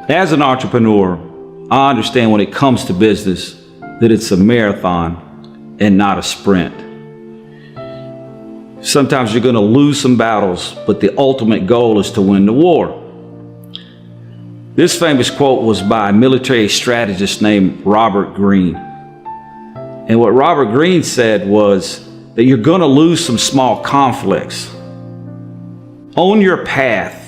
As an entrepreneur, I understand when it comes to business that it's a marathon and not a sprint. Sometimes you're going to lose some battles, but the ultimate goal is to win the war. This famous quote was by a military strategist named Robert Greene. And what Robert Greene said was that you're going to lose some small conflicts. On your path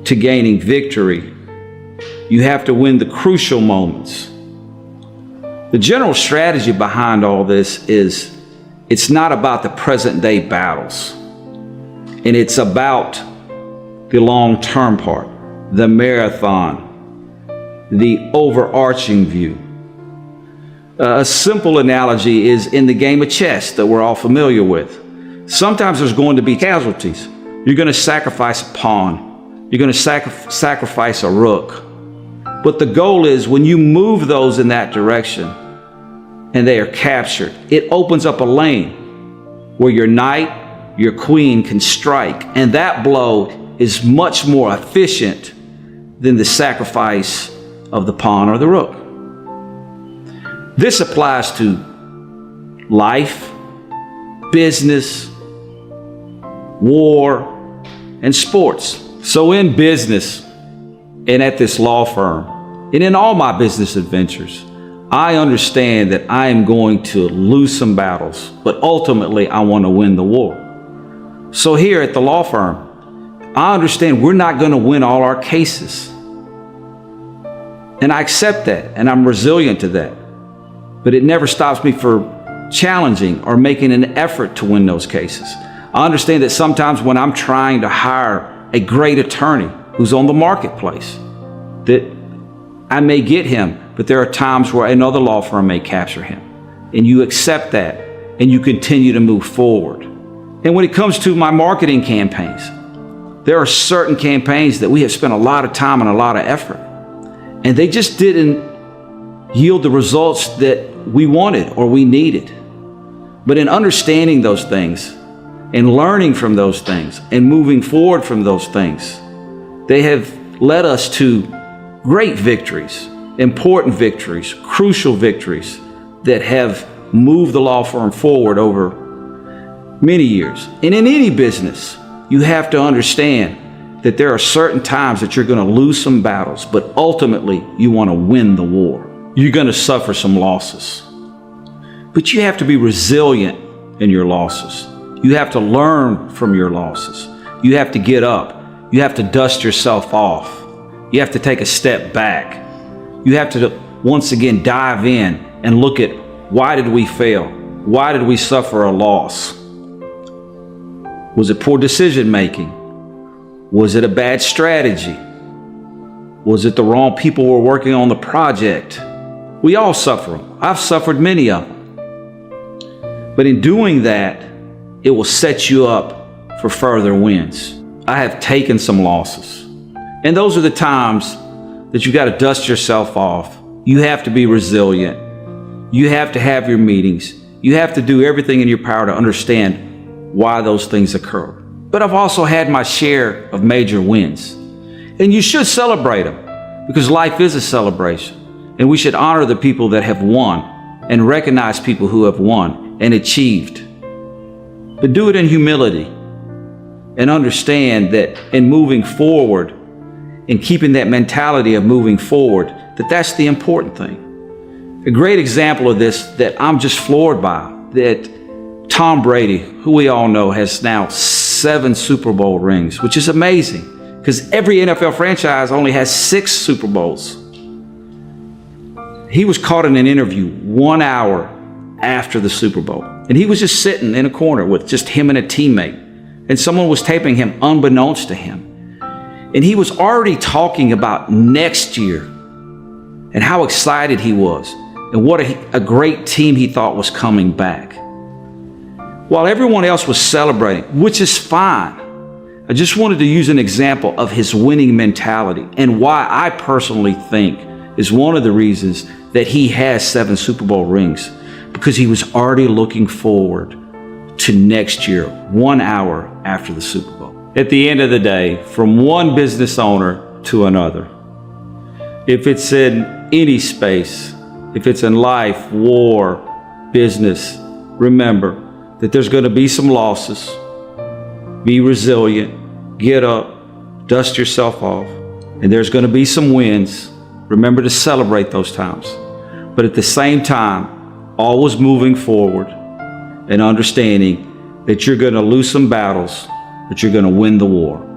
to gaining victory, you have to win the crucial moments. The general strategy behind all this is it's not about the present day battles, and it's about the long-term part, the marathon, the overarching view. A simple analogy is in the game of chess that we're all familiar with. Sometimes there's going to be casualties. You're going to sacrifice a pawn. You're going to sacrifice a rook. But the goal is when you move those in that direction and they are captured, it opens up a lane where your knight, your queen can strike. And that blow is much more efficient than the sacrifice of the pawn or the rook. This applies to life, business, war, and sports. So in business and at this law firm and in all my business adventures, I understand that I am going to lose some battles, but ultimately I want to win the war. So here at the law firm, I understand we're not going to win all our cases. And I accept that, and I'm resilient to that. But it never stops me for challenging or making an effort to win those cases. I understand that sometimes when I'm trying to hire a great attorney who's on the marketplace, that I may get him, but there are times where another law firm may capture him. And you accept that, and you continue to move forward. And when it comes to my marketing campaigns, there are certain campaigns that we have spent a lot of time and a lot of effort, and they just didn't yield the results that we wanted or we needed. But in understanding those things and learning from those things and moving forward from those things, they have led us to great victories, important victories, crucial victories that have moved the law firm forward over many years. And in any business, you have to understand that there are certain times that you're going to lose some battles, but ultimately you want to win the war. You're going to suffer some losses, but you have to be resilient in your losses. You have to learn from your losses. You have to get up. You have to dust yourself off. You have to take a step back. You have to once again dive in and look at why did we fail? Why did we suffer a loss? Was it poor decision making? Was it a bad strategy? Was it the wrong people who were working on the project? We all suffer them. I've suffered many of them. But in doing that, it will set you up for further wins. I have taken some losses. And those are the times that you got to dust yourself off. You have to be resilient. You have to have your meetings. You have to do everything in your power to understand why those things occur. But I've also had my share of major wins. And you should celebrate them because life is a celebration. And we should honor the people that have won and recognize people who have won and achieved. But do it in humility and understand that in moving forward and keeping that mentality of moving forward, that's the important thing. A great example of this that I'm just floored by, that Tom Brady, who we all know, has now 7 Super Bowl rings, which is amazing because every NFL franchise only has 6 Super Bowls. He was caught in an interview 1 hour after the Super Bowl, and he was just sitting in a corner with just him and a teammate, and someone was taping him unbeknownst to him. And he was already talking about next year and how excited he was and what a great team he thought was coming back. While everyone else was celebrating, which is fine, I just wanted to use an example of his winning mentality and why I personally think is one of the reasons that he has 7 Super Bowl rings, because he was already looking forward to next year, 1 hour after the Super Bowl. At the end of the day, from one business owner to another. If it's in any space, if it's in life, war, business, remember that there's going to be some losses. Be resilient, get up, dust yourself off, and there's going to be some wins. Remember to celebrate those times. But at the same time, always moving forward and understanding that you're going to lose some battles, but you're going to win the war.